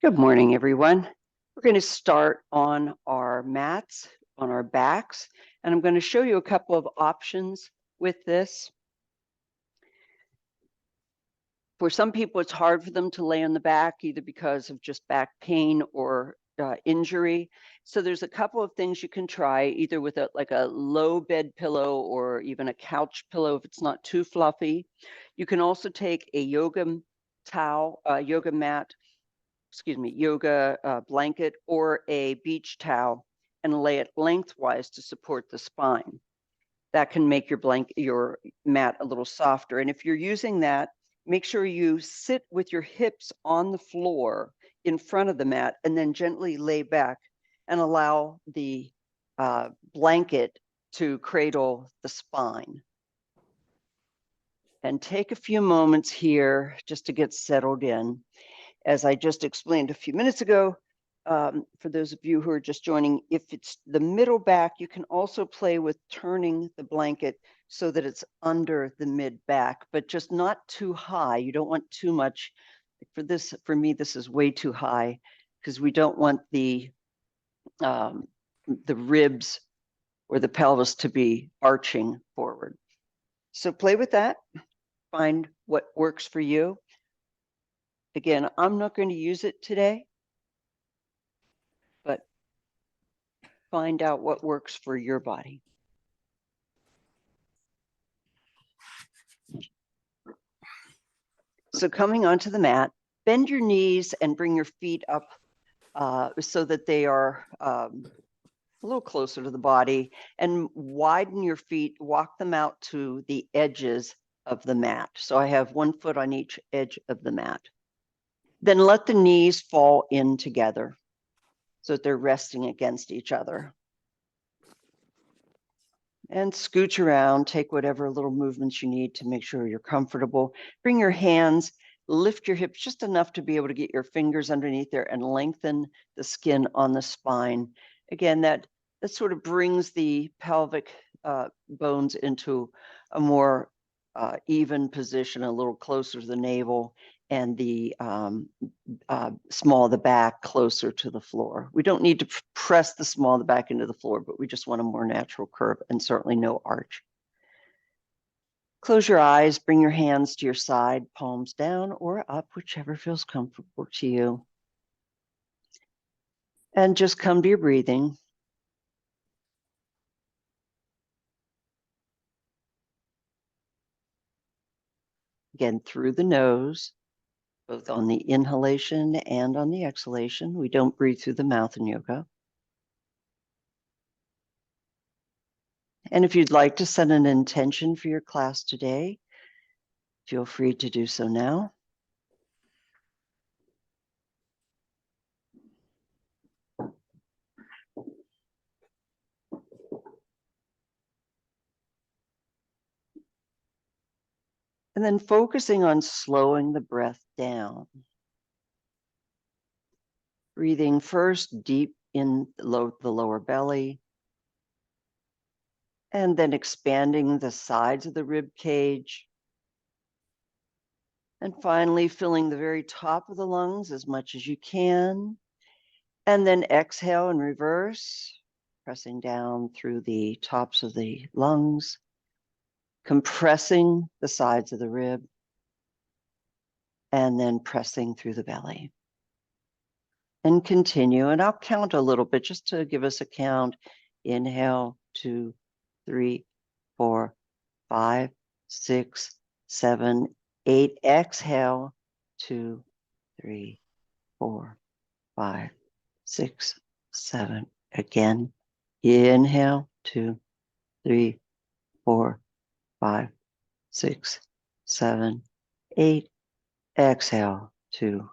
Good morning, everyone. We're going to start on our mats, on our backs, and I'm going to show you a couple of options with this. For some people, it's hard for them to lay on the back, either because of just back pain or injury. So there's a couple of things you can try, either with like a low bed pillow or even a couch pillow if it's not too fluffy. You can also take a yoga mat, yoga blanket or a beach towel and lay it lengthwise to support the spine. That can make your mat a little softer. And if you're using that, make sure you sit with your hips on the floor in front of the mat and then gently lay back and allow the blanket to cradle the spine. And take a few moments here just to get settled in. As I just explained a few minutes ago, for those of you who are just joining, if it's the middle back, you can also play with turning the blanket so that it's under the mid back, but just not too high. You don't want too much. For me, this is way too high because we don't want the ribs or the pelvis to be arching forward. So play with that. Find what works for you. Again, I'm not going to use it today, but find out what works for your body. So coming onto the mat, bend your knees and bring your feet up so that they are a little closer to the body, and widen your feet, walk them out to the edges of the mat. So I have 1 foot on each edge of the mat. Then let the knees fall in together so that they're resting against each other. And scooch around, take whatever little movements you need to make sure you're comfortable. Bring your hands, lift your hips just enough to be able to get your fingers underneath there and lengthen the skin on the spine. Again, that sort of brings the pelvic bones into a more even position, a little closer to the navel, and the small of the back closer to the floor. We don't need to press the small of the back into the floor, but we just want a more natural curve and certainly no arch. Close your eyes, bring your hands to your side, palms down or up, whichever feels comfortable to you. And just come to your breathing. Again, through the nose, both on the inhalation and on the exhalation. We don't breathe through the mouth in yoga. And if you'd like to set an intention for your class today, feel free to do so now. And then focusing on slowing the breath down. Breathing first deep in the lower belly, and then expanding the sides of the rib cage. And finally, filling the very top of the lungs as much as you can. And then exhale in reverse, pressing down through the tops of the lungs, compressing the sides of the rib, and then pressing through the belly. And continue, and I'll count a little bit just to give us a count. Inhale, 2, 3, 4, 5, 6, 7, 8. Exhale, 2, 3, 4, 5, 6, 7. Again, inhale, 2, 3, 4, 5, 6, 7, 8. Exhale, 2,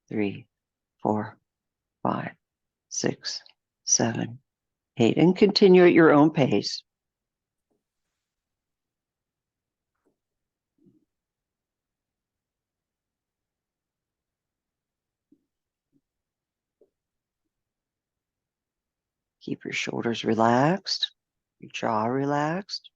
3, 4, 5, 6, 7, 8. And continue at your own pace. Keep your shoulders relaxed, your jaw relaxed.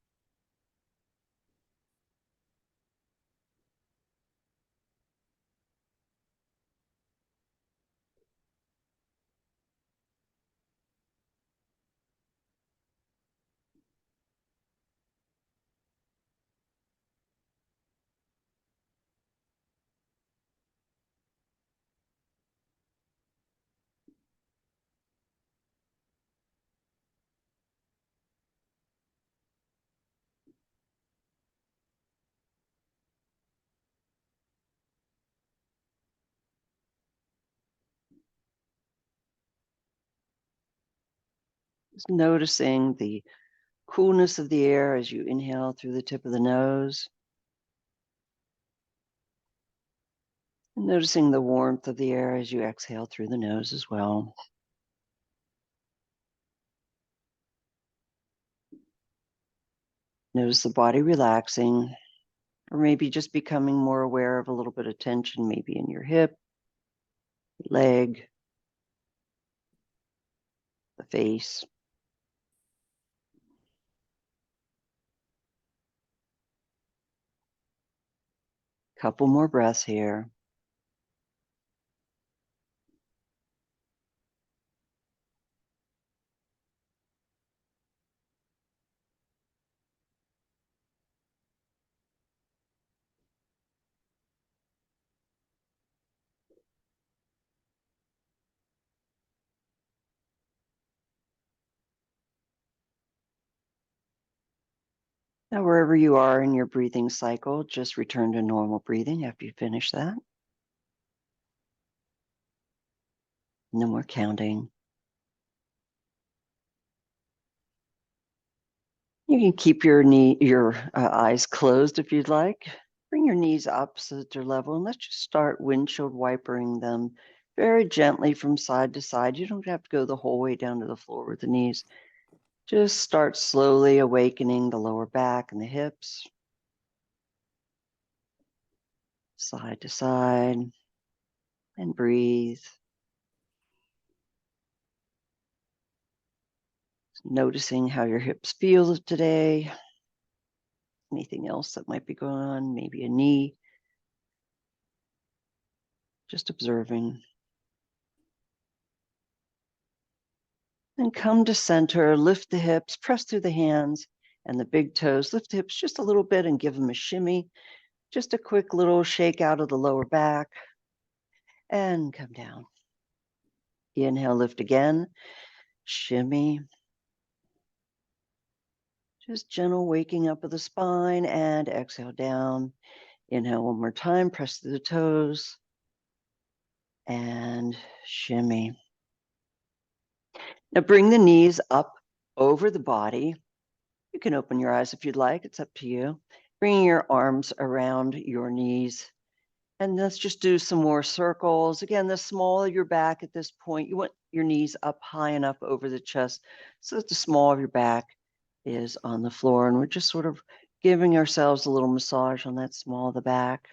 Just noticing the coolness of the air as you inhale through the tip of the nose. And noticing the warmth of the air as you exhale through the nose as well. Notice the body relaxing, or maybe just becoming more aware of a little bit of tension, maybe in your hip, leg, the face. Couple more breaths here. Now, wherever you are in your breathing cycle, just return to normal breathing after you finish that. No more counting. You can keep your eyes closed if you'd like. Bring your knees up so that they're level, and let's just start windshield wipering them very gently from side to side. You don't have to go the whole way down to the floor with the knees. Just start slowly awakening the lower back and the hips. Side to side, and breathe. Noticing how your hips feel today. Anything else that might be going on, maybe a knee. Just observing. And come to center, lift the hips, press through the hands and the big toes. Lift the hips just a little bit and give them a shimmy. Just a quick little shake out of the lower back. And come down. Inhale, lift again. Shimmy. Just gentle waking up of the spine, and exhale down. Inhale one more time, press through the toes. And shimmy. Now bring the knees up over the body. You can open your eyes if you'd like, it's up to you. Bringing your arms around your knees. And let's just do some more circles. Again, the smaller your back at this point, you want your knees up high enough over the chest so that the small of your back is on the floor. And we're just sort of giving ourselves a little massage on that small of the back.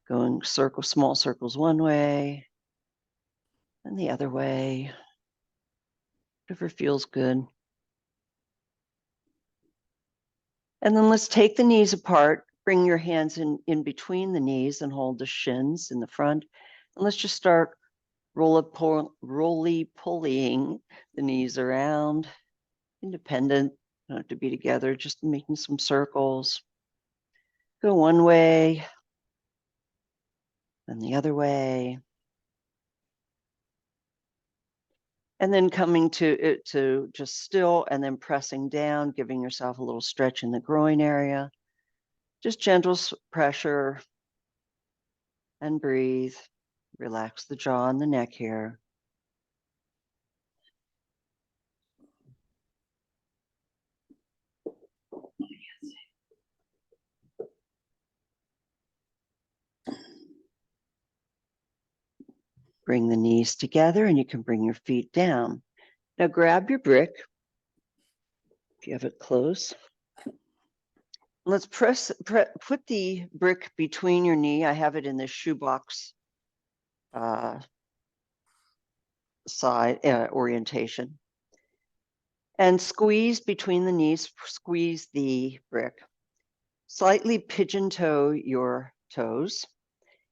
Going small circles one way and the other way. Whatever feels good. And then let's take the knees apart, bring your hands in between the knees and hold the shins in the front. And let's just start roly-polying the knees around, independent, don't have to be together, just making some circles. Go one way, then the other way. And then coming to just still and then pressing down, giving yourself a little stretch in the groin area. Just gentle pressure and breathe. Relax the jaw and the neck here. Bring the knees together and you can bring your feet down. Now grab your brick, if you have it close. Let's put the brick between your knee. I have it in the shoebox side orientation. And squeeze between the knees, squeeze the brick. Slightly pigeon toe your toes.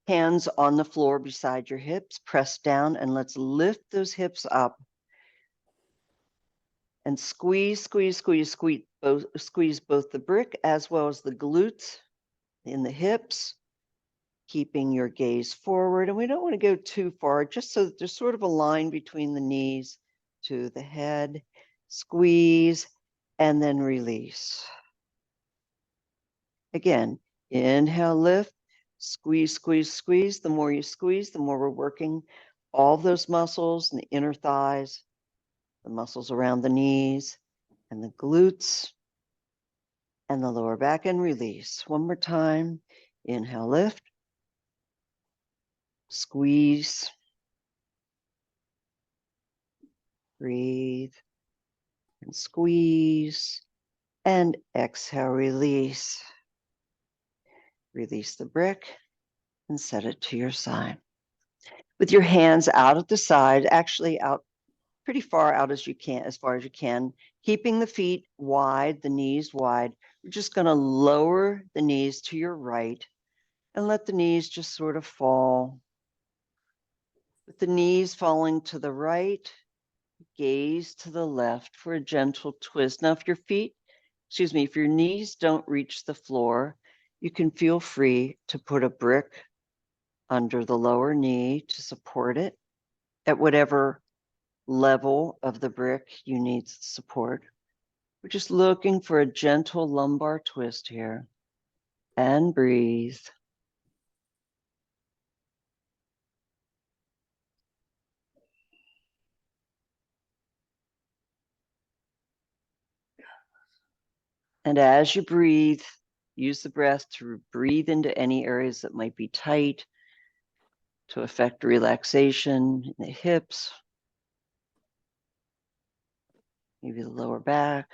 Hands on the floor beside your hips, press down, and let's lift those hips up. And squeeze both the brick as well as the glutes in the hips, keeping your gaze forward. And we don't want to go too far, just so that there's sort of a line between the knees to the head. Squeeze and then release. Again, inhale, lift, squeeze. The more you squeeze, the more we're working all those muscles and the inner thighs. the muscles around the knees and the glutes and the lower back, and release. One more time. Inhale, lift, squeeze, breathe, and squeeze, and exhale, release. Release the brick and set it to your side. With your hands out at the side, actually out pretty far out as you can, as far as you can, keeping the feet wide, the knees wide. You're just going to lower the knees to your right and let the knees just sort of fall. With the knees falling to the right, gaze to the left for a gentle twist. Now, if your knees don't reach the floor, you can feel free to put a brick under the lower knee to support it at whatever level of the brick you need support. We're just looking for a gentle lumbar twist here. And breathe. And as you breathe, use the breath to breathe into any areas that might be tight, to affect relaxation in the hips, maybe the lower back.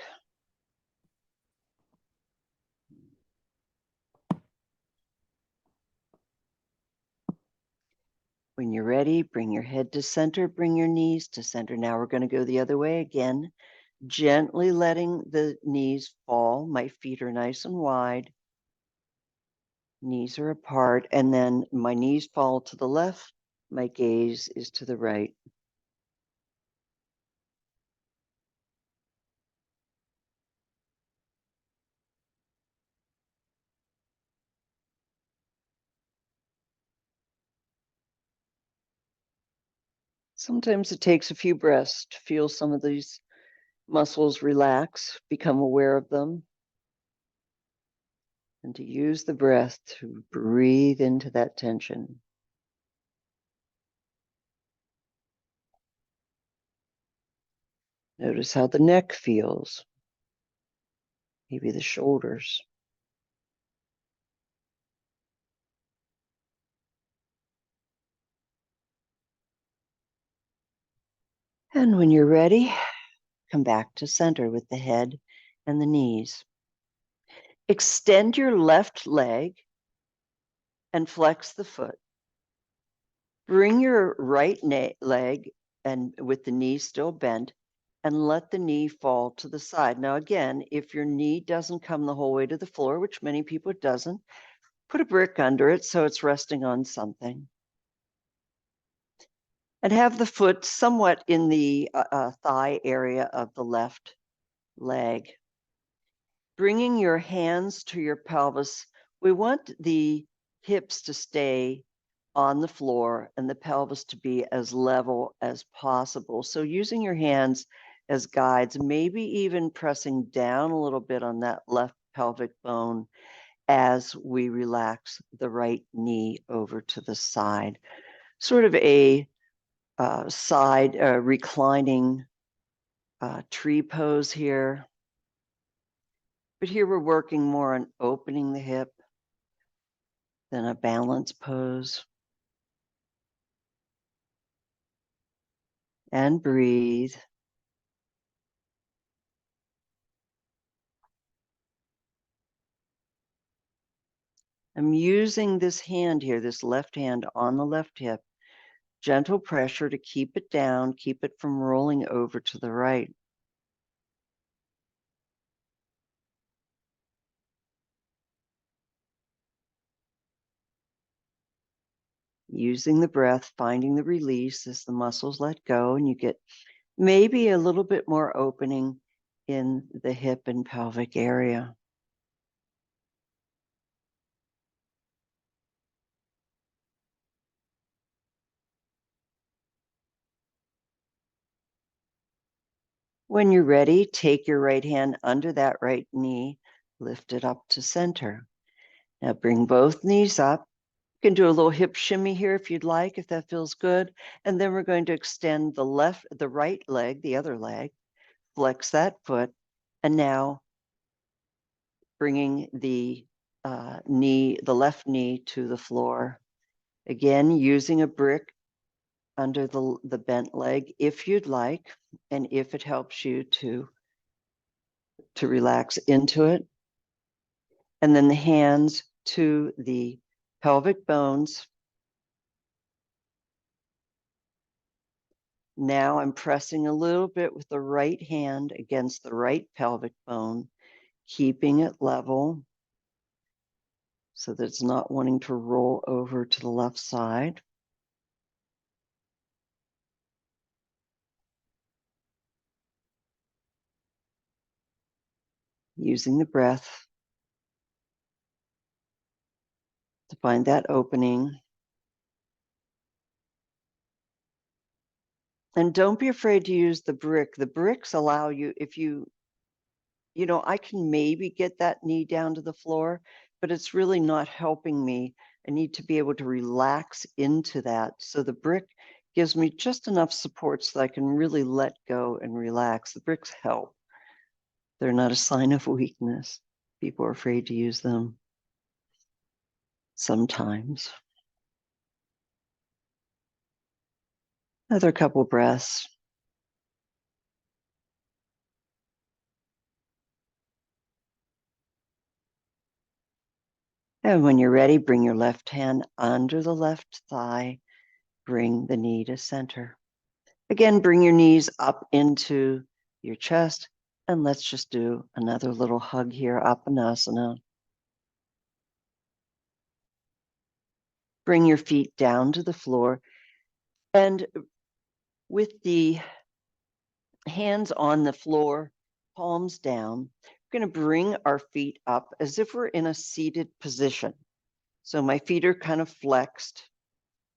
When you're ready, bring your head to center, bring your knees to center. Now we're going to go the other way again, gently letting the knees fall. My feet are nice and wide. Knees are apart, and then my knees fall to the left. My gaze is to the right. Sometimes it takes a few breaths to feel some of these muscles relax, become aware of them, and to use the breath to breathe into that tension. Notice how the neck feels, maybe the shoulders. And when you're ready, come back to center with the head and the knees. Extend your left leg and flex the foot. Bring your right leg and with the knee still bent, and let the knee fall to the side. Now, again, if your knee doesn't come the whole way to the floor, which many people doesn't, put a brick under it so it's resting on something. And have the foot somewhat in the thigh area of the left leg. Bringing your hands to your pelvis, we want the hips to stay on the floor and the pelvis to be as level as possible. So using your hands as guides, maybe even pressing down a little bit on that left pelvic bone as we relax the right knee over to the side. Sort of a side reclining tree pose here. But here we're working more on opening the hip than a balance pose. And breathe. I'm using this hand here, this left hand on the left hip, gentle pressure to keep it down, keep it from rolling over to the right. Using the breath, finding the release as the muscles let go, and you get maybe a little bit more opening in the hip and pelvic area. When you're ready, take your right hand under that right knee, lift it up to center. Now bring both knees up. You can do a little hip shimmy here if you'd like, if that feels good. And then we're going to extend the right leg, the other leg, flex that foot, and now bringing the left knee to the floor. Again, using a brick under the bent leg if you'd like, and if it helps you to relax into it. And then the hands to the pelvic bones. Now I'm pressing a little bit with the right hand against the right pelvic bone, keeping it level so that it's not wanting to roll over to the left side. Using the breath to find that opening. And don't be afraid to use the brick. The bricks allow you, if you know, I can maybe get that knee down to the floor, but it's really not helping me. I need to be able to relax into that. So the brick gives me just enough support so that I can really let go and relax. The bricks help. They're not a sign of weakness. People are afraid to use them sometimes. Another couple breaths. And when you're ready, bring your left hand under the left thigh. Bring the knee to center. Again, bring your knees up into your chest. And let's just do another little hug here, Apanasana. Bring your feet down to the floor. And with the hands on the floor, palms down, we're going to bring our feet up as if we're in a seated position. So my feet are kind of flexed,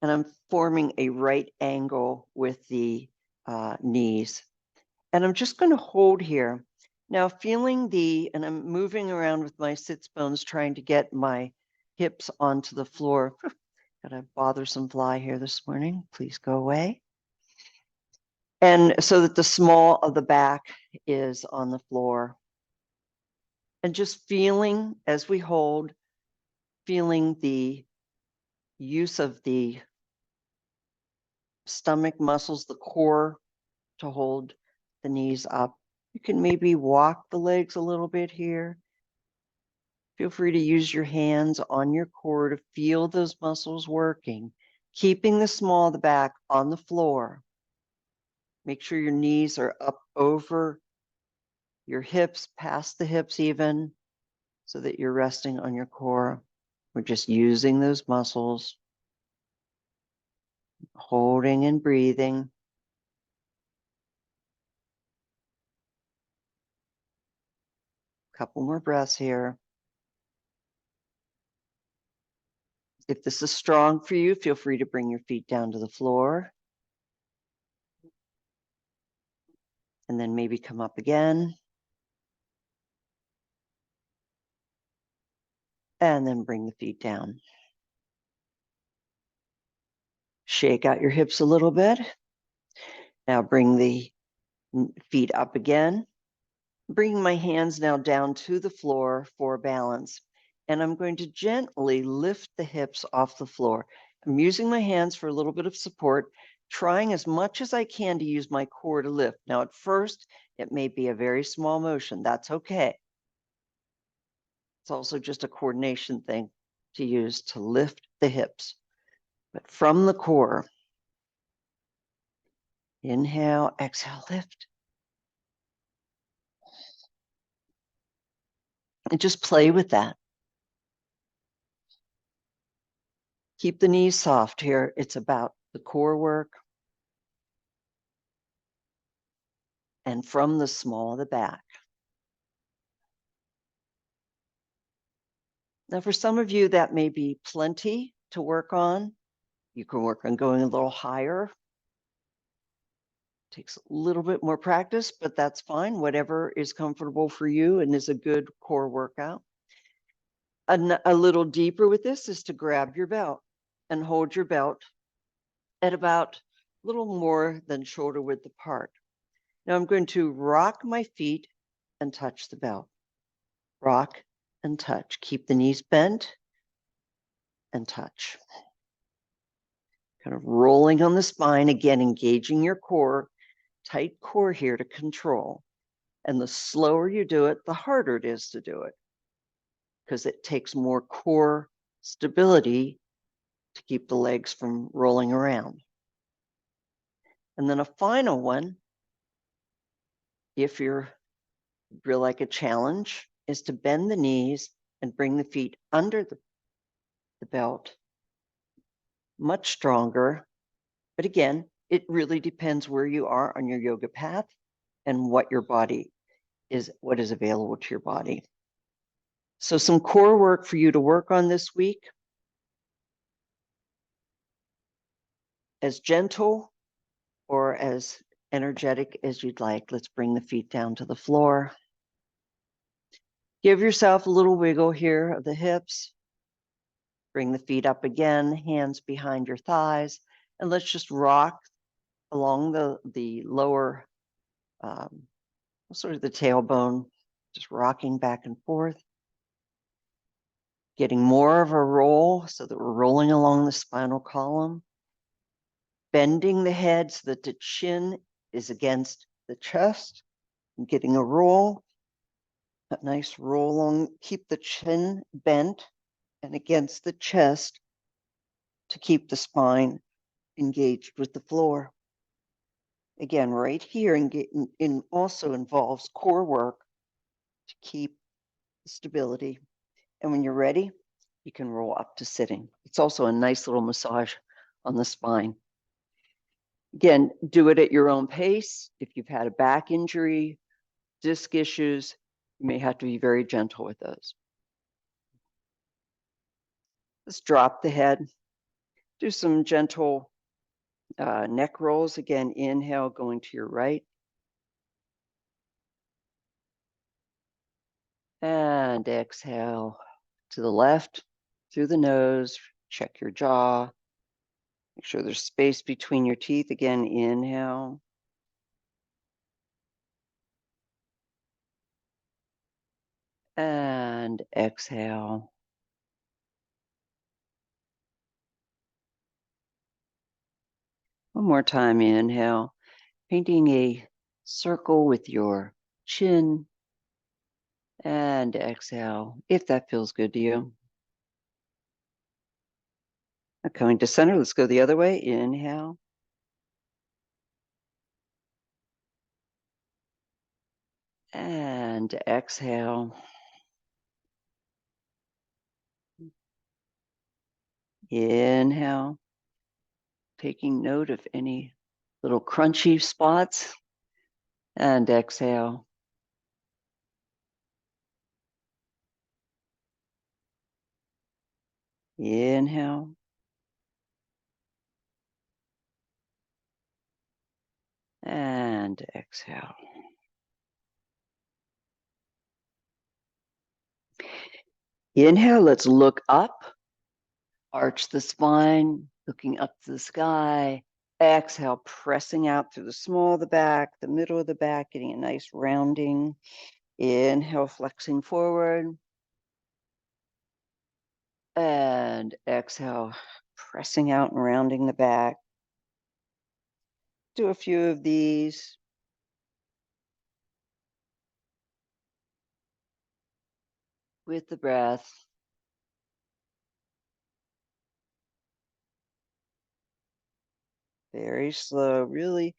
and I'm forming a right angle with the knees. And I'm just going to hold here. Now feeling and I'm moving around with my sits bones, trying to get my hips onto the floor. Got a bothersome fly here this morning. Please go away. And so that the small of the back is on the floor. And just feeling as we hold, feeling the use of the stomach muscles, the core to hold the knees up. You can maybe walk the legs a little bit here. Feel free to use your hands on your core to feel those muscles working, keeping the small of the back on the floor. Make sure your knees are up over your hips, past the hips even, so that you're resting on your core. We're just using those muscles, holding and breathing. Couple more breaths here. If this is strong for you, feel free to bring your feet down to the floor. And then maybe come up again. And then bring the feet down. Shake out your hips a little bit. Now bring the feet up again. Bringing my hands now down to the floor for balance. And I'm going to gently lift the hips off the floor. I'm using my hands for a little bit of support, trying as much as I can to use my core to lift. Now, at first, it may be a very small motion. That's okay. It's also just a coordination thing to use to lift the hips. But from the core, inhale, exhale, lift. And just play with that. Keep the knees soft here. It's about the core work. And from the small of the back. Now, for some of you, that may be plenty to work on. You can work on going a little higher. Takes a little bit more practice, but that's fine. Whatever is comfortable for you and is a good core workout. A little deeper with this is to grab your belt. and hold your belt at about a little more than shoulder width apart. Now I'm going to rock my feet and touch the belt. Rock and touch. Keep the knees bent and touch. Kind of rolling on the spine, again, engaging your core, tight core here to control. And the slower you do it, the harder it is to do it, because it takes more core stability to keep the legs from rolling around. And then a final one, if you're real like a challenge, is to bend the knees and bring the feet under the belt, much stronger. But again, it really depends where you are on your yoga path and what your body is, what is available to your body. So some core work for you to work on this week. As gentle or as energetic as you'd like. Let's bring the feet down to the floor. Give yourself a little wiggle here of the hips. Bring the feet up again, hands behind your thighs, and let's just rock along the lower, sort of the tailbone, just rocking back and forth. Getting more of a roll so that we're rolling along the spinal column. Bending the head so that the chin is against the chest. And getting a roll, a nice roll on, keep the chin bent and against the chest to keep the spine engaged with the floor. Again, right here, and also involves core work to keep stability. And when you're ready, you can roll up to sitting. It's also a nice little massage on the spine. Again, do it at your own pace. If you've had a back injury, disc issues, you may have to be very gentle with those. Let's drop the head. Do some gentle neck rolls. Again, inhale, going to your right. And exhale to the left, through the nose. Check your jaw. Make sure there's space between your teeth. Again, inhale. And exhale. One more time, inhale. Painting a circle with your chin. And exhale, if that feels good to you. Now coming to center, let's go the other way. Inhale. And exhale. Inhale. Taking note of any little crunchy spots. And exhale. Inhale. And exhale. Inhale, let's look up. Arch the spine, looking up to the sky. Exhale, pressing out through the small of the back, the middle of the back, getting a nice rounding. Inhale, flexing forward. And exhale, pressing out and rounding the back. Do a few of these. With the breath. Very slow, really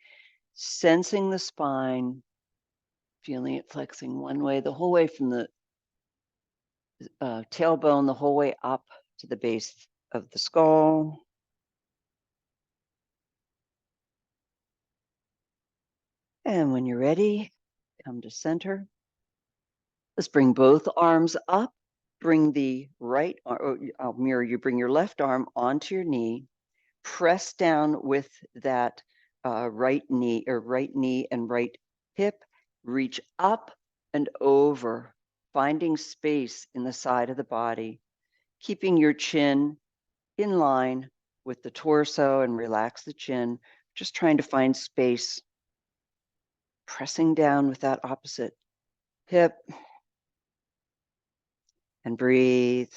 sensing the spine, feeling it flexing one way, the whole way from the tailbone, the whole way up to the base of the skull. And when you're ready, come to center. Let's bring both arms up. Bring the right arm, I'll mirror you, bring your left arm onto your knee. Press down with that right knee and right hip. Reach up and over, finding space in the side of the body, keeping your chin in line with the torso and relax the chin, just trying to find space, pressing down with that opposite hip, and breathe.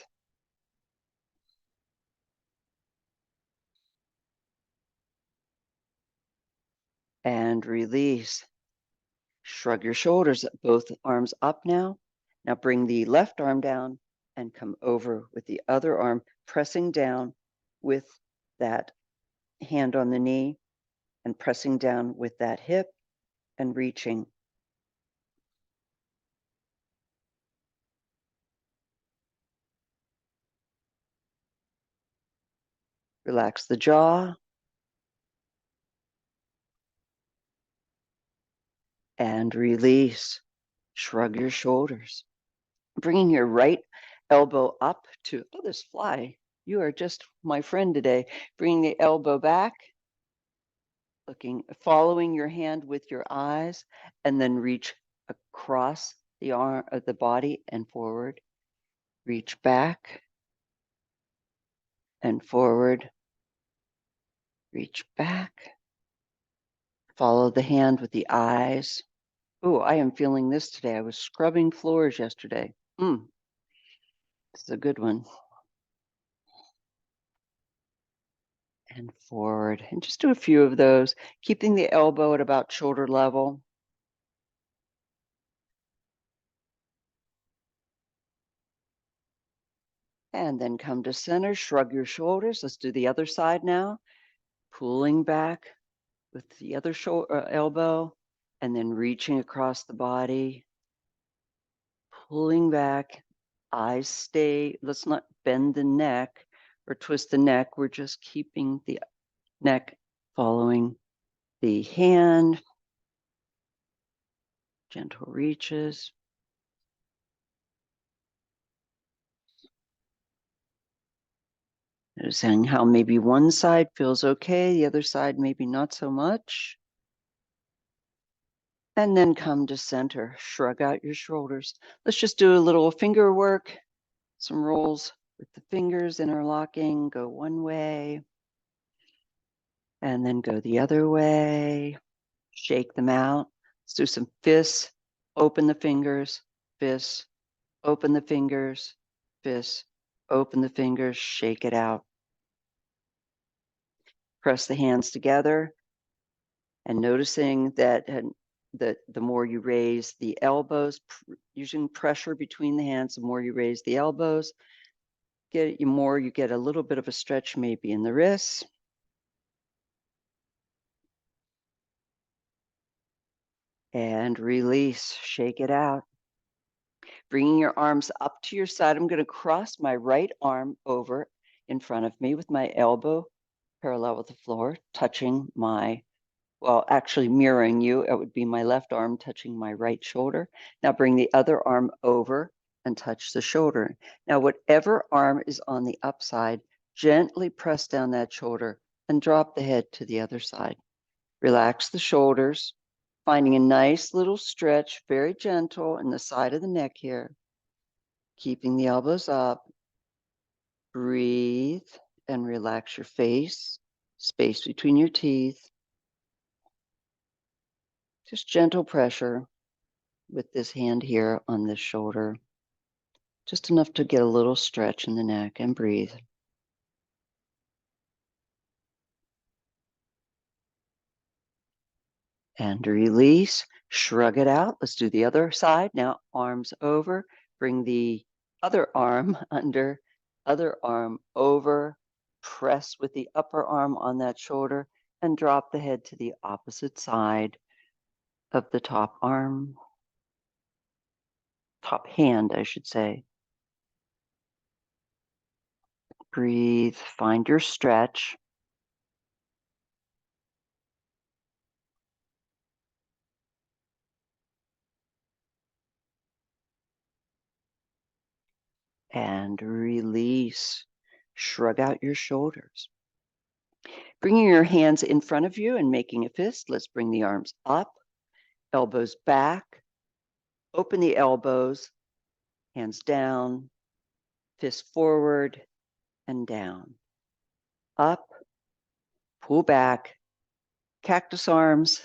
And release. Shrug your shoulders, both arms up now. Now bring the left arm down and come over with the other arm, pressing down with that hand on the knee and pressing down with that hip and reaching. Relax the jaw. And release. Shrug your shoulders. Bringing your right elbow up to, oh, this fly. You are just my friend today. Bringing the elbow back, following your hand with your eyes, and then reach across the arm of the body and forward. Reach back and forward. Reach back. Follow the hand with the eyes. Oh, I am feeling this today. I was scrubbing floors yesterday. This is a good one. And forward. And just do a few of those, keeping the elbow at about shoulder level. And then come to center, shrug your shoulders. Let's do the other side now. Pulling back with the other elbow, and then reaching across the body. Pulling back, eyes stay. Let's not bend the neck or twist the neck. We're just keeping the neck following the hand. Gentle reaches. Noticing how maybe one side feels okay, the other side maybe not so much. And then come to center, shrug out your shoulders. Let's just do a little finger work, some rolls with the fingers interlocking, go one way, and then go the other way. Shake them out. Let's do some fists, open the fingers, fists, open the fingers, fists, open the fingers, shake it out. Press the hands together and noticing that the more you raise the elbows, using pressure between the hands, the more you raise the elbows, you get a little bit of a stretch maybe in the wrists. And release, shake it out. Bringing your arms up to your side, I'm going to cross my right arm over in front of me with my elbow parallel with the floor, touching actually mirroring you. It would be my left arm touching my right shoulder. Now bring the other arm over and touch the shoulder. Now, whatever arm is on the upside, gently press down that shoulder and drop the head to the other side. Relax the shoulders, finding a nice little stretch, very gentle in the side of the neck here. Keeping the elbows up. Breathe and relax your face, space between your teeth. Just gentle pressure with this hand here on this shoulder. Just enough to get a little stretch in the neck, and breathe. And release, shrug it out. Let's do the other side. Now, arms over, bring the other arm under, other arm over, press with the upper arm on that shoulder, and drop the head to the opposite side of the top arm, top hand, I should say. Breathe, find your stretch. And release. Shrug out your shoulders. Bringing your hands in front of you and making a fist. Let's bring the arms up, elbows back, open the elbows, hands down, fist forward and down, up, pull back, cactus arms,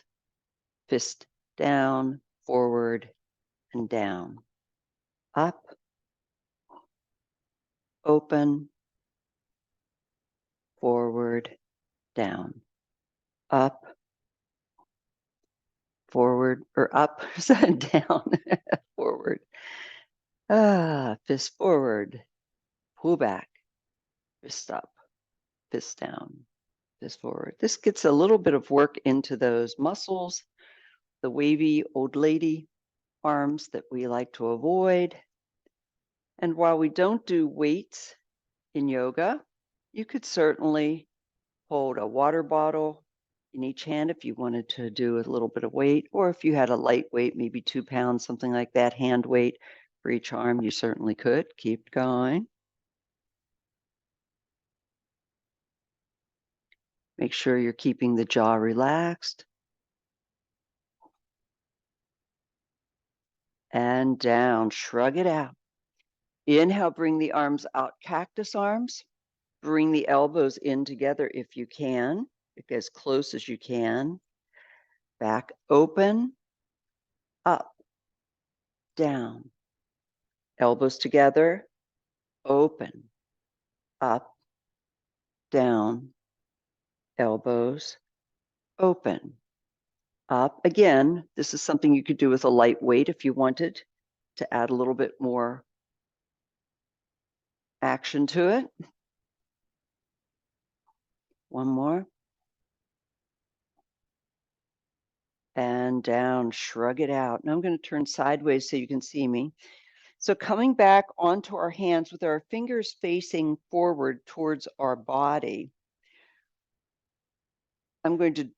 fist down, forward, and down. Up, open, forward, down. Up, forward, or up, down, forward. Fist forward, pull back, fist up, fist down, fist forward. This gets a little bit of work into those muscles, the wavy old lady arms that we like to avoid. And while we don't do weights in yoga, you could certainly hold a water bottle in each hand if you wanted to do a little bit of weight, or if you had a light weight, maybe 2 pounds, something like that, hand weight for each arm, you certainly could. Keep going. Make sure you're keeping the jaw relaxed. And down, shrug it out. Inhale, bring the arms out, cactus arms. Bring the elbows in together if you can, as close as you can. Back open, up, down. Elbows together, open, up, down. Elbows, open, up. Again, this is something you could do with a light weight if you wanted to add a little bit more action to it. One more. And down, shrug it out. Now I'm going to turn sideways so you can see me. So coming back onto our hands with our fingers facing forward towards our body, I'm going to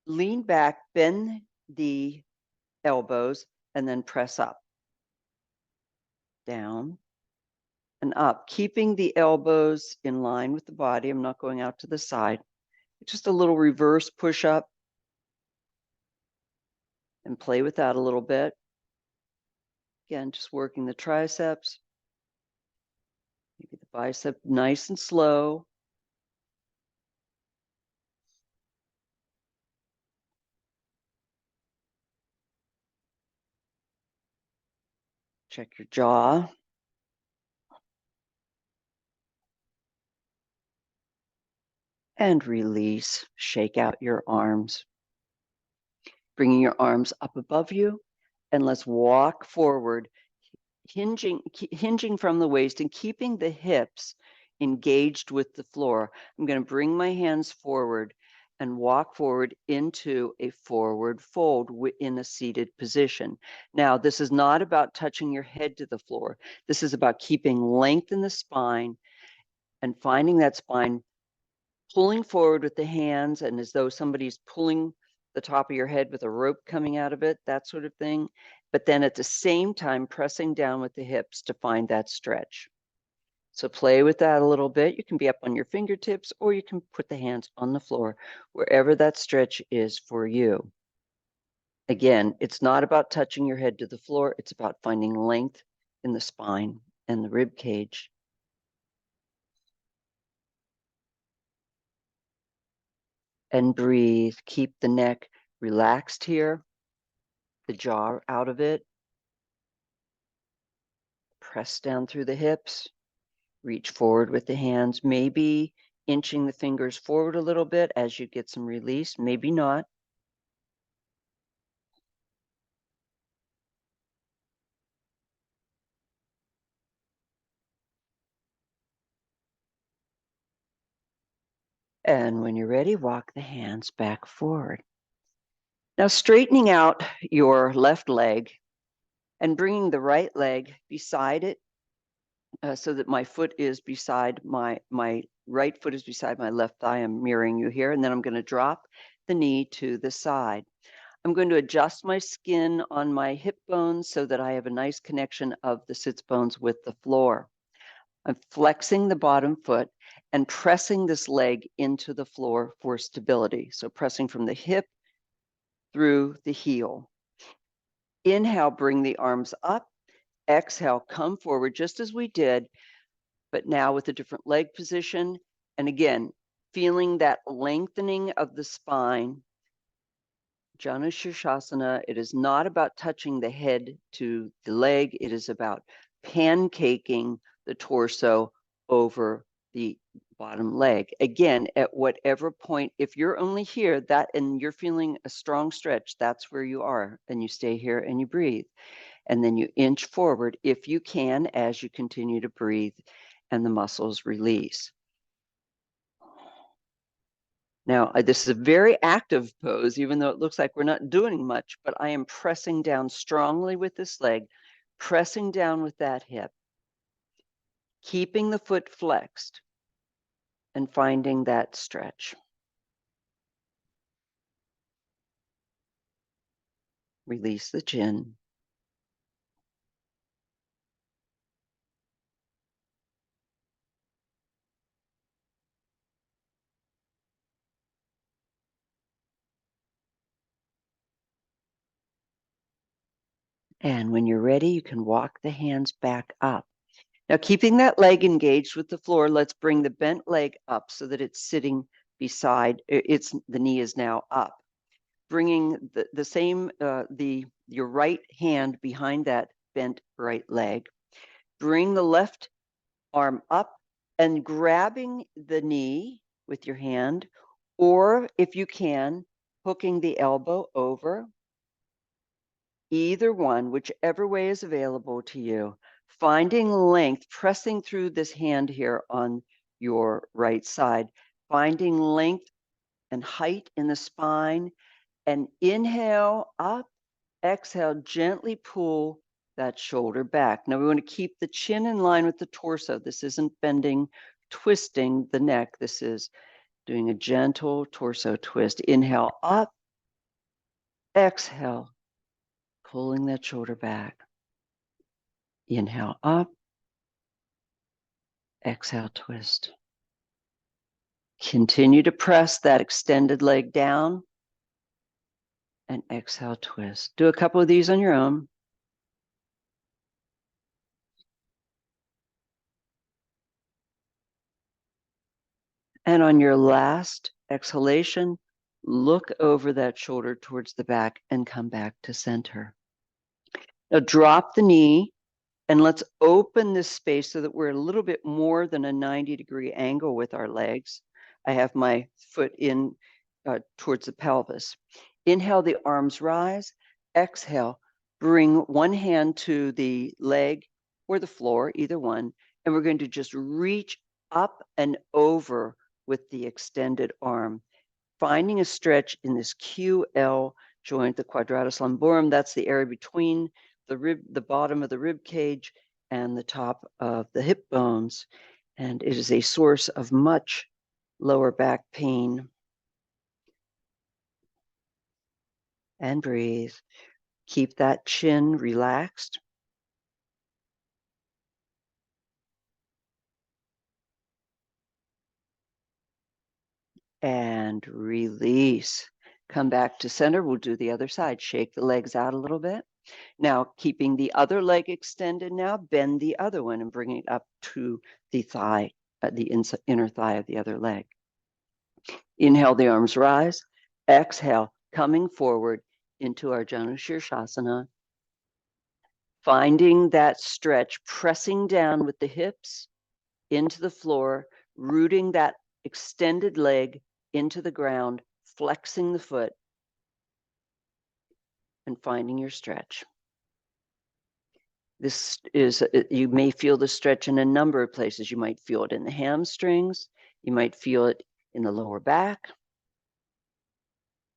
lean back, bend the elbows, and then press up, down, and up, keeping the elbows in line with the body. I'm not going out to the side. Just a little reverse push up, and play with that a little bit. Again, just working the triceps, maybe the bicep, nice and slow. Check your jaw. And release, shake out your arms. Bringing your arms up above you, and let's walk forward, hinging from the waist and keeping the hips engaged with the floor. I'm going to bring my hands forward and walk forward into a forward fold in a seated position. Now, this is not about touching your head to the floor. This is about keeping length in the spine and finding that spine, pulling forward with the hands, and as though somebody's pulling the top of your head with a rope coming out of it, that sort of thing. But then at the same time, pressing down with the hips to find that stretch. So play with that a little bit. You can be up on your fingertips, or you can put the hands on the floor, wherever that stretch is for you. Again, it's not about touching your head to the floor. It's about finding length in the spine and the rib cage. And breathe. Keep the neck relaxed here, the jaw out of it. Press down through the hips. Reach forward with the hands, maybe inching the fingers forward a little bit as you get some release, maybe not. And when you're ready, walk the hands back forward. Now straightening out your left leg and bringing the right leg beside it, so that my foot is beside my right foot is beside my left thigh. I'm mirroring you here. And then I'm going to drop the knee to the side. I'm going to adjust my skin on my hip bones so that I have a nice connection of the sits bones with the floor. I'm flexing the bottom foot and pressing this leg into the floor for stability. So pressing from the hip through the heel. Inhale, bring the arms up. Exhale, come forward just as we did, but now with a different leg position. And again, feeling that lengthening of the spine. Janu Shirshasana, it is not about touching the head to the leg. It is about pancaking the torso over the bottom leg. Again, at whatever point, if you're only here, that and you're feeling a strong stretch, that's where you are. And you stay here and you breathe. And then you inch forward if you can as you continue to breathe and the muscles release. Now, this is a very active pose, even though it looks like we're not doing much, but I am pressing down strongly with this leg, pressing down with that hip, keeping the foot flexed and finding that stretch. Release the chin. And when you're ready, you can walk the hands back up. Now, keeping that leg engaged with the floor, let's bring the bent leg up so that it's sitting beside, the knee is now up. Bringing the same, your right hand behind that bent right leg. Bring the left arm up and grabbing the knee with your hand, or if you can, hooking the elbow over. Either one, whichever way is available to you. Finding length, pressing through this hand here on your right side, finding length and height in the spine, and inhale up, exhale, gently pull that shoulder back. Now we want to keep the chin in line with the torso. This isn't bending, twisting the neck. This is doing a gentle torso twist. Inhale up, exhale, pulling that shoulder back. Inhale up, exhale, twist. Continue to press that extended leg down and exhale, twist. Do a couple of these on your own. And on your last exhalation, look over that shoulder towards the back and come back to center. Now drop the knee and let's open this space so that we're a little bit more than a 90-degree angle with our legs. I have my foot in towards the pelvis. Inhale, the arms rise. Exhale, bring one hand to the leg or the floor, either one, and we're going to just reach up and over with the extended arm, finding a stretch in this QL joint, the quadratus lumborum. That's the area between the bottom of the rib cage and the top of the hip bones. And it is a source of much lower back pain. And breathe. Keep that chin relaxed. And release. Come back to center. We'll do the other side. Shake the legs out a little bit. Now, keeping the other leg extended now, bend the other one and bring it up to the thigh, the inner thigh of the other leg. Inhale, the arms rise. Exhale, coming forward into our Janu Shirshasana. Finding that stretch, pressing down with the hips into the floor, rooting that extended leg into the ground, flexing the foot, and finding your stretch. This is, you may feel the stretch in a number of places. You might feel it in the hamstrings. You might feel it in the lower back.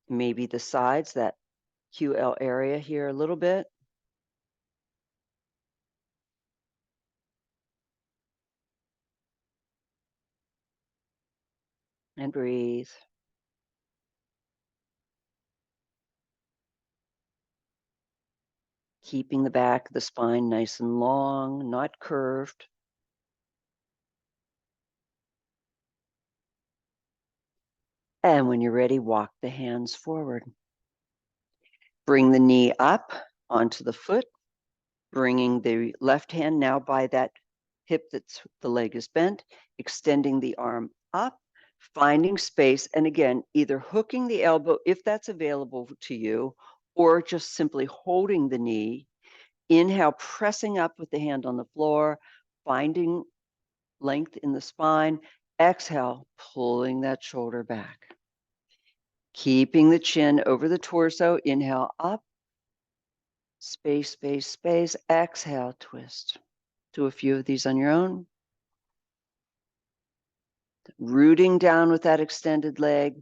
Maybe the sides, that QL area here a little bit. And breathe. Keeping the back of the spine nice and long, not curved. And when you're ready, walk the hands forward. Bring the knee up onto the foot, bringing the left hand now by that hip that's the leg is bent, extending the arm up, finding space, and again, either hooking the elbow if that's available to you, or just simply holding the knee. Inhale, pressing up with the hand on the floor, finding length in the spine. Exhale, pulling that shoulder back. Keeping the chin over the torso. Inhale, up. Space, space, space. Exhale, twist. Do a few of these on your own. Rooting down with that extended leg.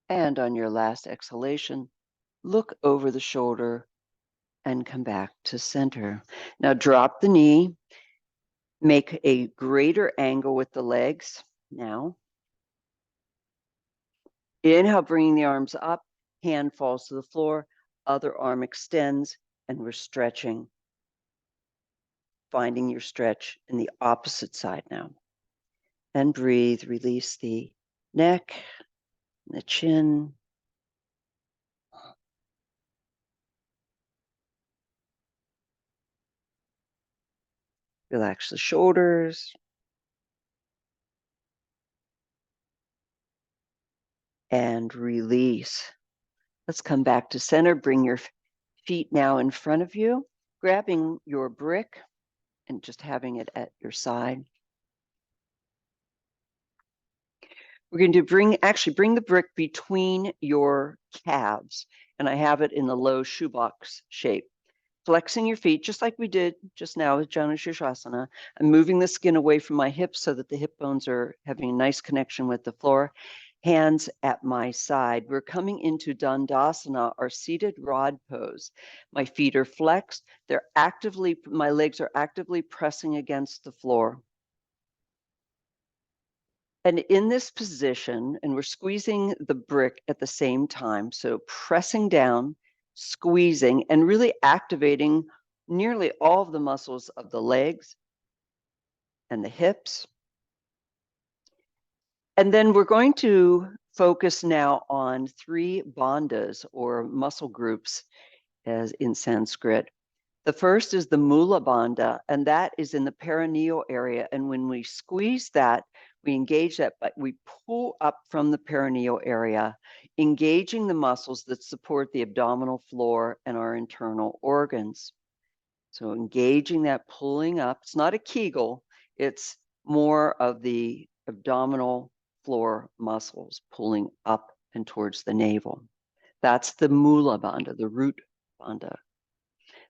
And on your last exhalation, look over the shoulder and come back to center. Now drop the knee, make a greater angle with the legs now. Inhale, bringing the arms up, hand falls to the floor, other arm extends, and we're stretching. Finding your stretch in the opposite side now. And breathe, release the neck, the chin. Relax the shoulders. And release. Let's come back to center. Bring your feet now in front of you, grabbing your brick and just having it at your side. We're going to bring the brick between your calves, and I have it in the low shoebox shape. Flexing your feet, just like we did just now with Janu Sirsasana. I'm moving the skin away from my hips so that the hip bones are having a nice connection with the floor. Hands at my side. We're coming into Dandasana, our seated rod pose. My feet are flexed. My legs are actively pressing against the floor. And in this position, and we're squeezing the brick at the same time, so pressing down, squeezing, and really activating nearly all of the muscles of the legs and the hips. And then we're going to focus now on 3 bandhas, or muscle groups, as in Sanskrit. The first is the Mula Bandha, and that is in the perineal area. And when we squeeze that, we engage that, but we pull up from the perineal area, engaging the muscles that support the abdominal floor and our internal organs. So engaging that, pulling up. It's not a Kegel, it's more of the abdominal floor muscles pulling up and towards the navel. That's the Mula Bandha, the root bandha.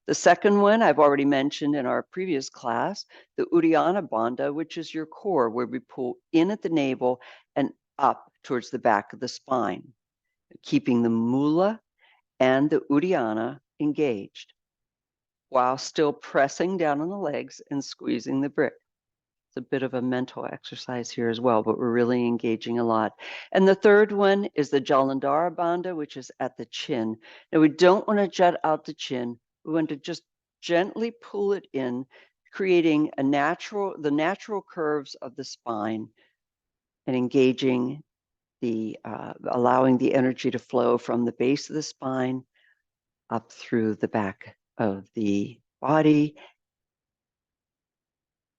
The second one I've already mentioned in our previous class, the Uddiyana Bandha, which is your core, where we pull in at the navel and up towards the back of the spine, keeping the Mula and the Uddiyana engaged, while still pressing down on the legs and squeezing the brick. It's a bit of a mental exercise here as well, but we're really engaging a lot. And the third one is the Jalandhara Bandha, which is at the chin. Now, we don't want to jut out the chin. We want to just gently pull it in, creating the natural curves of the spine and engaging allowing the energy to flow from the base of the spine up through the back of the body,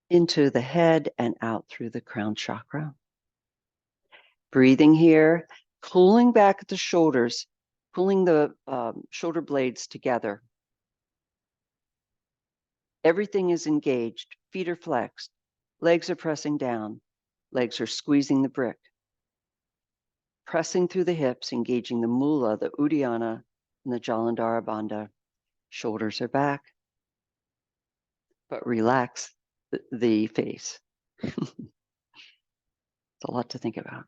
into the head and out through the crown chakra. Breathing here, pulling back at the shoulders, pulling the shoulder blades together. Everything is engaged. Feet are flexed. Legs are pressing down. Legs are squeezing the brick. Pressing through the hips, engaging the Mula, the Uddiyana, and the Jalandhara Bandha. Shoulders are back, but relax the face. It's a lot to think about.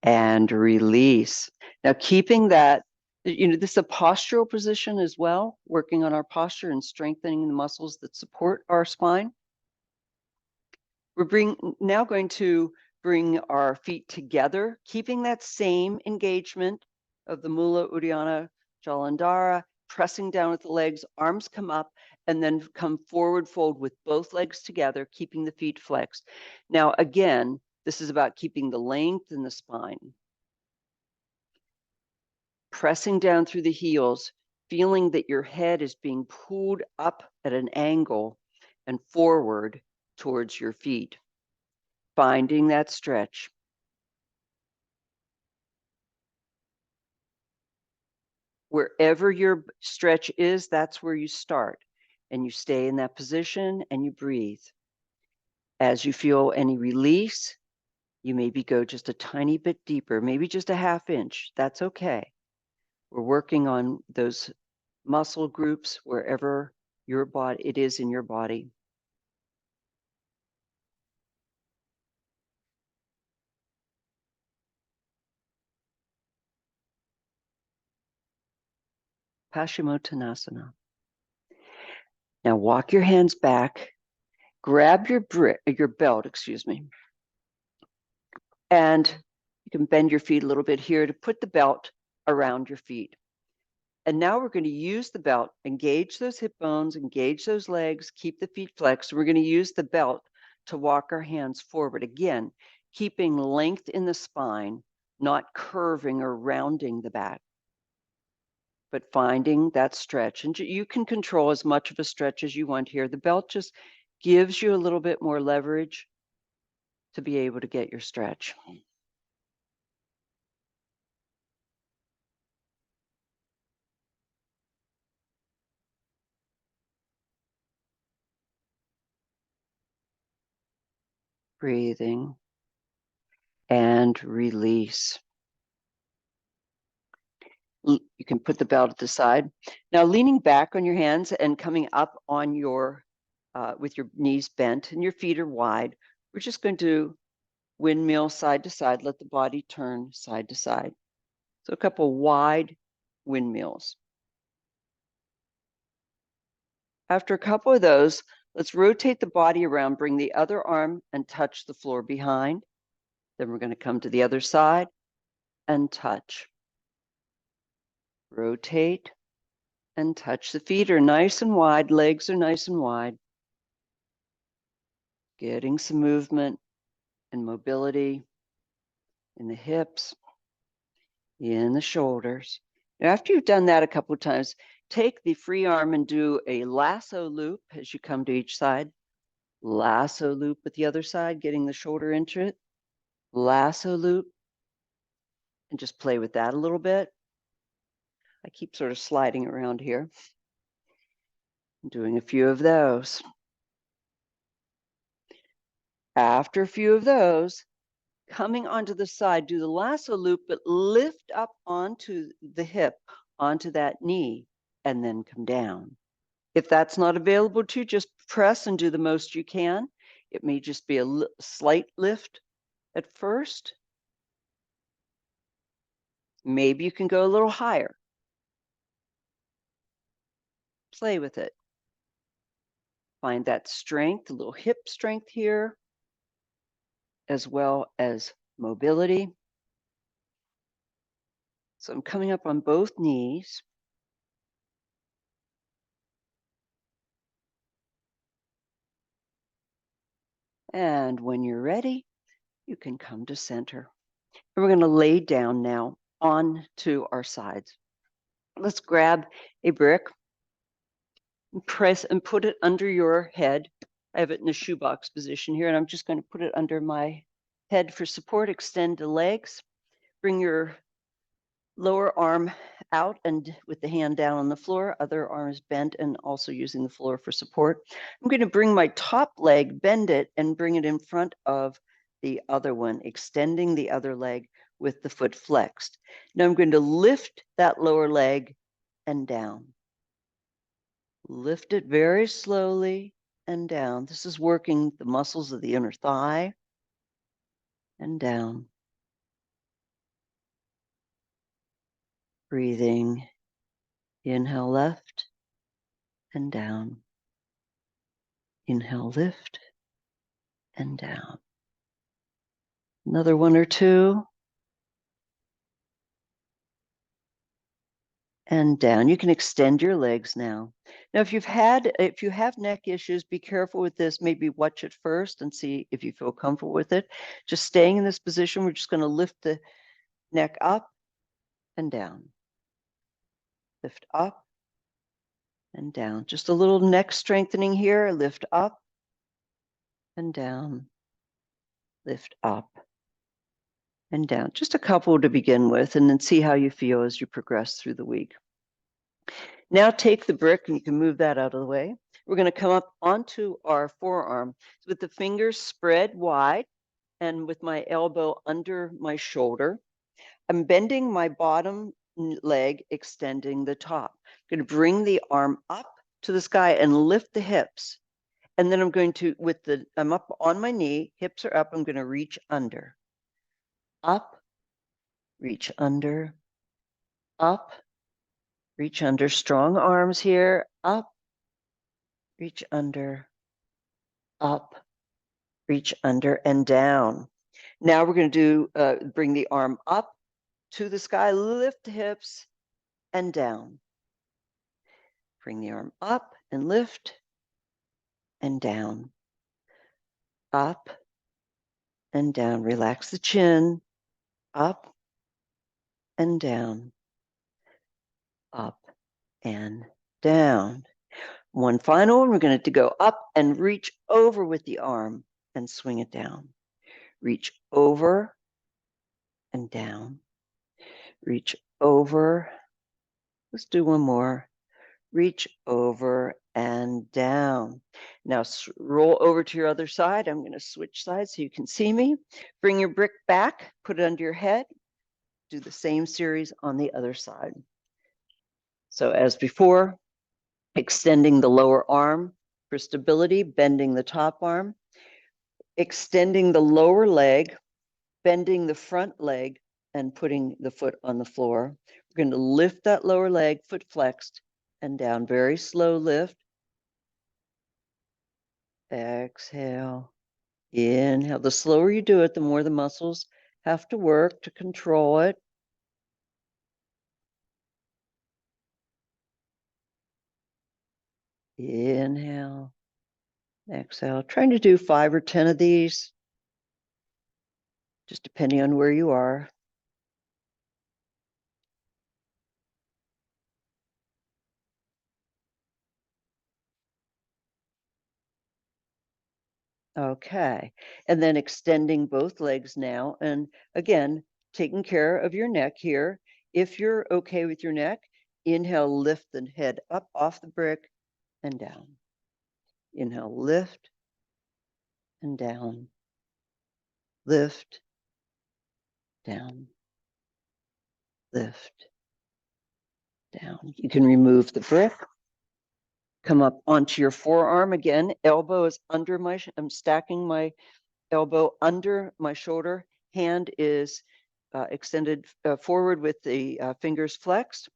And release. Now, keeping that, this is a postural position as well, working on our posture and strengthening the muscles that support our spine. We're now going to bring our feet together, keeping that same engagement of the Mula, Uddiyana, Jalandhara, pressing down with the legs, arms come up, and then come forward fold with both legs together, keeping the feet flexed. Now, again, this is about keeping the length in the spine. pressing down through the heels, feeling that your head is being pulled up at an angle and forward towards your feet. Finding that stretch. Wherever your stretch is, that's where you start. And you stay in that position and you breathe. As you feel any release, you maybe go just a tiny bit deeper, maybe just a ½ inch. That's okay. We're working on those muscle groups wherever your body it is in your body. Paschimottanasana. Now walk your hands back, grab your belt, and you can bend your feet a little bit here to put the belt around your feet. And now we're going to use the belt, engage those hip bones, engage those legs, keep the feet flexed. We're going to use the belt to walk our hands forward. Again, keeping length in the spine, not curving or rounding the back, but finding that stretch. And you can control as much of a stretch as you want here. The belt just gives you a little bit more leverage to be able to get your stretch. Breathing and release. You can put the belt at the side. Now leaning back on your hands and coming up on your, with your knees bent and your feet are wide, we're just going to windmill side to side, let the body turn side to side. So a couple wide windmills. After a couple of those, let's rotate the body around, bring the other arm and touch the floor behind. Then we're going to come to the other side and touch. Rotate and touch. The feet are nice and wide, legs are nice and wide. Getting some movement and mobility in the hips, in the shoulders. Now, after you've done that a couple of times, take the free arm and do a lasso loop as you come to each side. Lasso loop with the other side, getting the shoulder into it. Lasso loop. And just play with that a little bit. I keep sort of sliding around here. I'm doing a few of those. After a few of those, coming onto the side, do the lasso loop, but lift up onto the hip, onto that knee, and then come down. If that's not available to you, just press and do the most you can. It may just be a slight lift at first. Maybe you can go a little higher. Play with it. Find that strength, a little hip strength here, as well as mobility. So I'm coming up on both knees. And when you're ready, you can come to center. And we're going to lay down now onto our sides. Let's grab a brick, and press and put it under your head. I have it in a shoebox position here, and I'm just going to put it under my head for support. Extend the legs. Bring your lower arm out and with the hand down on the floor, other arm is bent and also using the floor for support. I'm going to bring my top leg, bend it, and bring it in front of the other one, extending the other leg with the foot flexed. Now I'm going to lift that lower leg and down. Lift it very slowly and down. This is working the muscles of the inner thigh and down. Breathing, inhale left and down. Inhale, lift and down. Another one or two. And down. You can extend your legs now. Now, if you have neck issues, be careful with this. Maybe watch it first and see if you feel comfortable with it. Just staying in this position, we're just going to lift the neck up and down. lift up and down. Just a little neck strengthening here. Lift up and down, lift up and down. Just a couple to begin with, and then see how you feel as you progress through the week. Now take the brick, and you can move that out of the way. We're going to come up onto our forearm with the fingers spread wide and with my elbow under my shoulder. I'm bending my bottom leg, extending the top. I'm going to bring the arm up to the sky and lift the hips. And then I'm going to, I'm up on my knee, hips are up, I'm going to reach under. Up, reach under, up, reach under. Strong arms here. Up, reach under, up, reach under, and down. Now we're going to do, bring the arm up to the sky, lift the hips, and down. Bring the arm up and lift, and down. Up and down. Relax the chin. Up and down. Up and down. One final one, we're going to go up and reach over with the arm and swing it down. Reach over and down. Reach over. Let's do one more. Reach over and down. Now roll over to your other side. I'm going to switch sides so you can see me. Bring your brick back, put it under your head. Do the same series on the other side. So as before, extending the lower arm for stability, bending the top arm, extending the lower leg, bending the front leg, and putting the foot on the floor. We're going to lift that lower leg, foot flexed, and down. Very slow lift. Exhale. Inhale. The slower you do it, the more the muscles have to work to control it. Inhale. Exhale. Trying to do 5 or 10 of these, just depending on where you are. Okay, and then extending both legs now. And again, taking care of your neck here. If you're okay with your neck, inhale, lift the head up off the brick and down. Inhale, lift and down. Lift, down, lift, down. You can remove the brick. Come up onto your forearm again. Elbow is under I'm stacking my elbow under my shoulder. Hand is extended forward with the fingers flexed.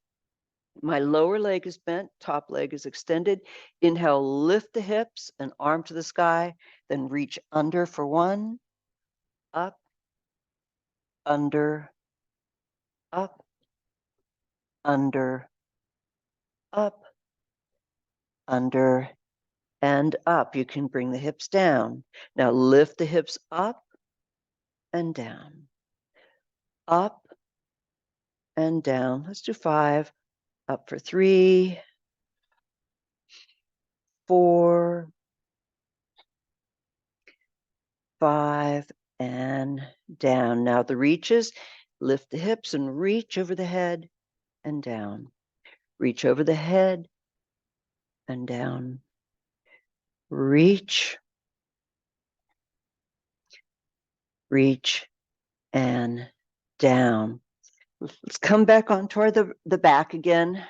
My lower leg is bent, top leg is extended. Inhale, lift the hips and arm to the sky, then reach under for 1, up, under, up, under, up, under, and up. You can bring the hips down. Now lift the hips up and down, up and down. Let's do 5. Up for 3, 4, 5, and down. Now the reaches, lift the hips and reach over the head and down. Reach over the head and down. Reach, reach, and down. Let's come back onto the back again.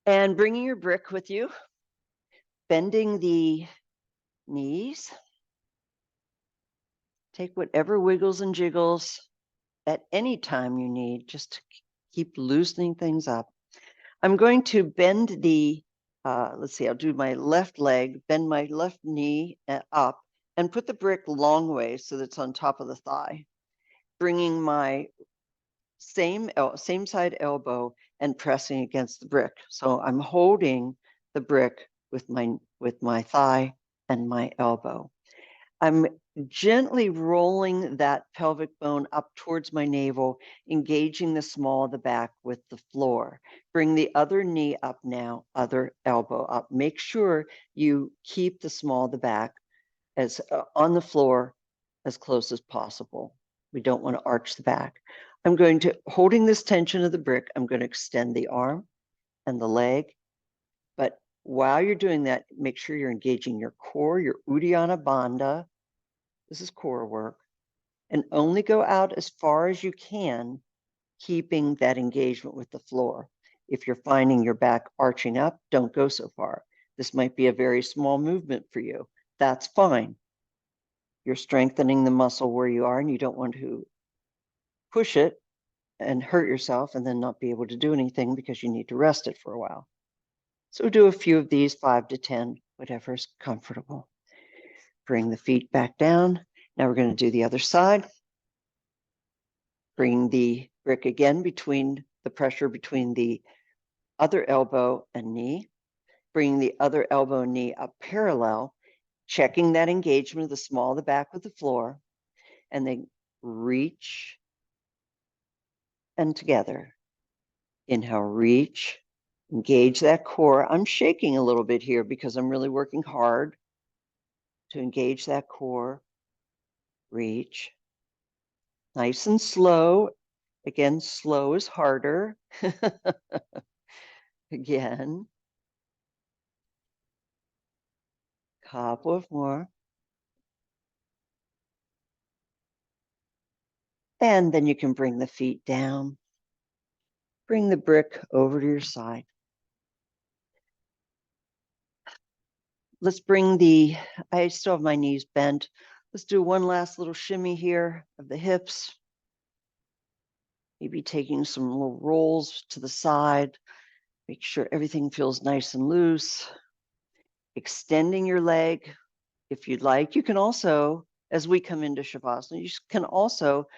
And bringing your brick with you, bending the knees. Take whatever wiggles and jiggles at any time you need, just to keep loosening things up. I'm going to bend the, let's see, I'll do my left leg, bend my left knee up, and put the brick long way so that it's on top of the thigh. Bringing my same side elbow and pressing against the brick. So I'm holding the brick with my thigh and my elbow. I'm gently rolling that pelvic bone up towards my navel, engaging the small of the back with the floor. Bring the other knee up now, other elbow up. Make sure you keep the small of the back as on the floor as close as possible. We don't want to arch the back. I'm going to, holding this tension of the brick, I'm going to extend the arm and the leg. But while you're doing that, make sure you're engaging your core, your Uddiyana Bandha. This is core work. And only go out as far as you can, keeping that engagement with the floor. If you're finding your back arching up, don't go so far. This might be a very small movement for you. That's fine. You're strengthening the muscle where you are, and you don't want to push it and hurt yourself and then not be able to do anything because you need to rest it for a while. So do a few of these, 5 to 10, whatever's comfortable. Bring the feet back down. Now we're going to do the other side. Bring the brick again between the pressure between the other elbow and knee. Bring the other elbow and knee up parallel, checking that engagement of the small of the back with the floor, and then reach and together. Inhale, reach, engage that core. I'm shaking a little bit here because I'm really working hard to engage that core. Reach. Nice and slow. Again, slow is harder. Again. Couple of more. And then you can bring the feet down. Bring the brick over to your side. Let's bring I still have my knees bent. Let's do one last little shimmy here of the hips. Maybe taking some little rolls to the side. Make sure everything feels nice and loose. Extending your leg if you'd like. You can also, as we come into Shavasana, you can also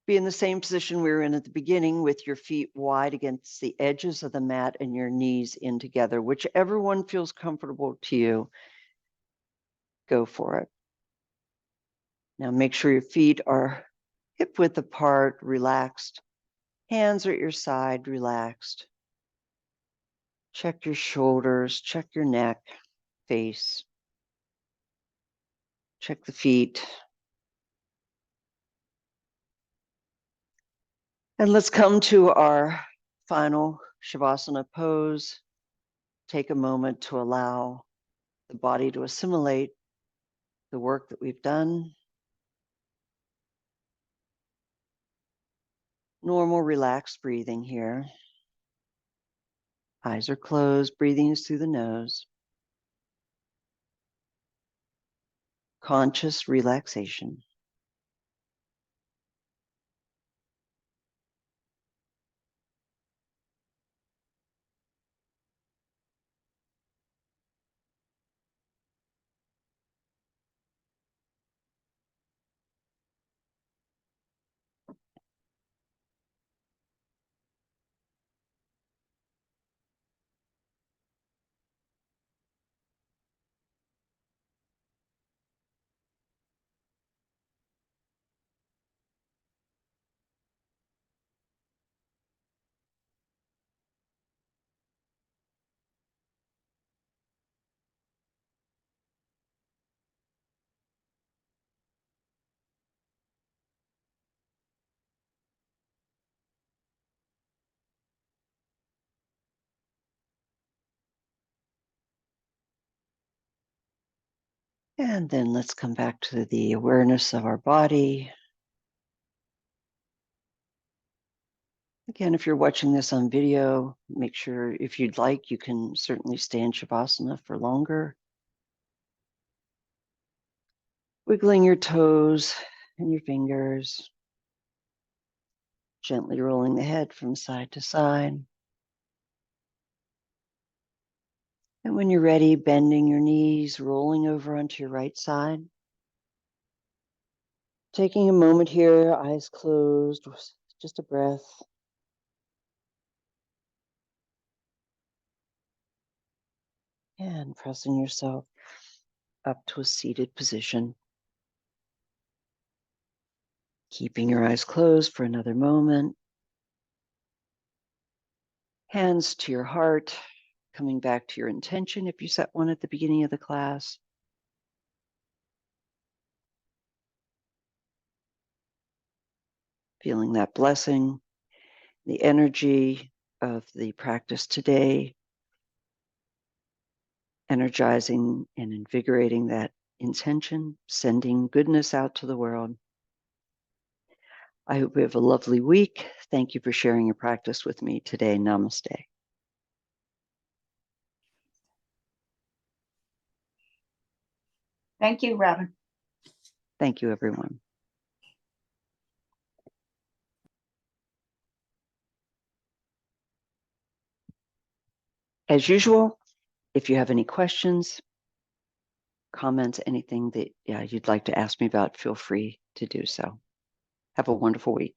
be in the same position we were in at the beginning with your feet wide against the edges of the mat and your knees in together. Whichever one feels comfortable to you, go for it. Now make sure your feet are hip width apart, relaxed. Hands are at your side, relaxed. Check your shoulders, check your neck, face. Check the feet. And let's come to our final Shavasana pose. Take a moment to allow the body to assimilate the work that we've done. Normal, relaxed breathing here. Eyes are closed, breathing is through the nose. Conscious relaxation. And then let's come back to the awareness of our body. Again, if you're watching this on video, make sure if you'd like, you can certainly stay in Shavasana for longer. Wiggling your toes and your fingers. Gently rolling the head from side to side. And when you're ready, bending your knees, rolling over onto your right side. Taking a moment here, eyes closed, just a breath. And pressing yourself up to a seated position. Keeping your eyes closed for another moment. Hands to your heart, coming back to your intention if you set one at the beginning of the class. Feeling that blessing, the energy of the practice today, energizing and invigorating that intention, sending goodness out to the world. I hope you have a lovely week. Thank you for sharing your practice with me today. Namaste. Thank you, Robin. Thank you, everyone. As usual, if you have any questions, comments, anything that you'd like to ask me about, feel free to do so. Have a wonderful week.